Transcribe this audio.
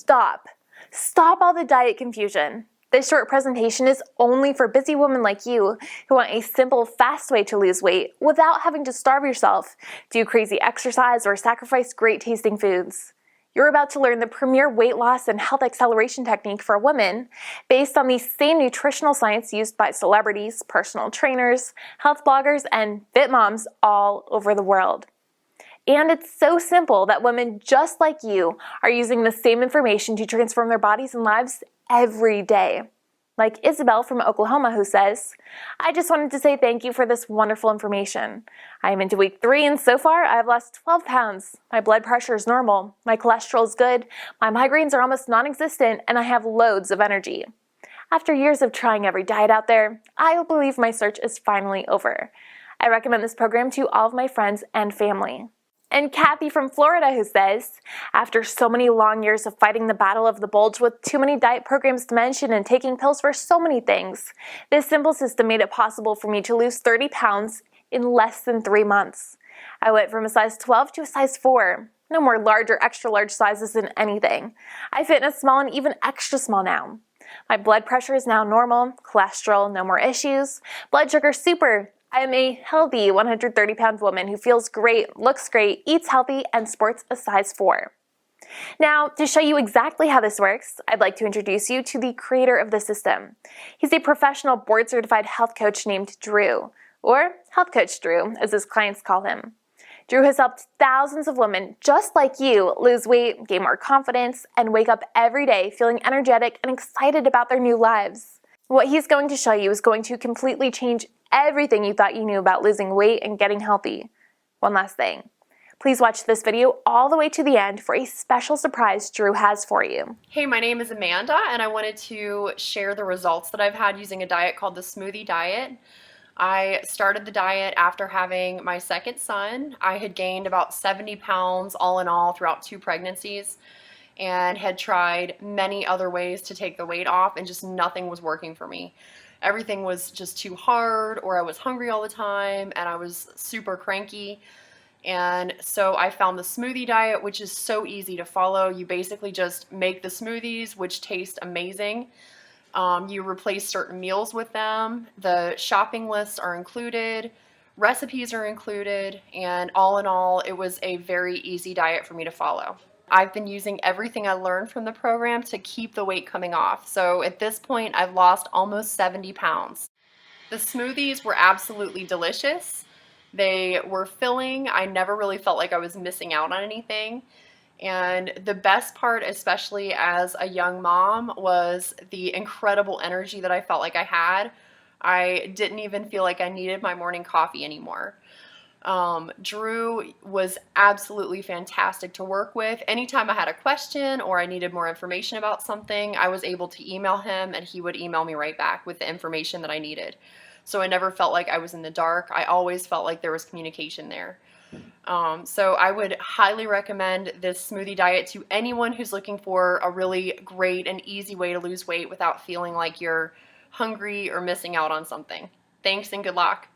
stop. Stop all the diet confusion. This short presentation is only for busy women like you who want a simple, fast way to lose weight without having to starve yourself, do crazy exercise, or sacrifice great tasting foods. You're about to learn the premier weight loss and health acceleration technique for women based on the same nutritional science used by celebrities, personal trainers, health bloggers, and fit moms all over the world. And it's so simple that women just like you are using the same information to transform their bodies and lives every day. Like Isabel from Oklahoma, who says, "I just wanted to say thank you for this wonderful information. I am into week 3 and so far I've lost 12 pounds. My blood pressure is normal, my cholesterol is good, my migraines are almost non-existent, and I have loads of energy. After years of trying every diet out there, I believe my search is finally over. I recommend this program to all of my friends and family." And Kathy from Florida, who says, "After so many long years of fighting the battle of the bulge with too many diet programs to mention and taking pills for so many things, this simple system made it possible for me to lose 30 pounds in less than 3 months. I went from a size 12 to a size 4. No more large or extra large sizes in anything. I fit in a small and even extra small now. My blood pressure is now normal, cholesterol, no more issues, blood sugar super. I am a healthy 130-pound woman who feels great, looks great, eats healthy, and sports a size 4. Now, to show you exactly how this works, I'd like to introduce you to the creator of the system. He's a professional board-certified health coach named Drew, or Health Coach Drew, as his clients call him. Drew has helped thousands of women just like you lose weight, gain more confidence, and wake up every day feeling energetic and excited about their new lives. What he's going to show you is going to completely change everything you thought you knew about losing weight and getting healthy. One last thing. Please watch this video all the way to the end for a special surprise Drew has for you. Hey, my name is Amanda, and I wanted to share the results that I've had using a diet called the Smoothie Diet. I started the diet after having my second son. I had gained about 70 pounds all in all throughout 2 pregnancies and had tried many other ways to take the weight off, and just nothing was working for me. Everything was just too hard, or I was hungry all the time, and I was super cranky. And so I found the Smoothie Diet, which is so easy to follow. You basically just make the smoothies, which taste amazing. You replace certain meals with them. The shopping lists are included. Recipes are included. And all in all, it was a very easy diet for me to follow. I've been using everything I learned from the program to keep the weight coming off. So at this point, I've lost almost 70 pounds. The smoothies were absolutely delicious. They were filling. I never really felt like I was missing out on anything. And the best part, especially as a young mom, was the incredible energy that I felt like I had. I didn't even feel like I needed my morning coffee anymore. Drew was absolutely fantastic to work with. Anytime I had a question or I needed more information about something, I was able to email him and he would email me right back with the information that I needed. So I never felt like I was in the dark. I always felt like there was communication there. So I would highly recommend this Smoothie Diet to anyone who's looking for a really great and easy way to lose weight without feeling like you're hungry or missing out on something. Thanks and good luck.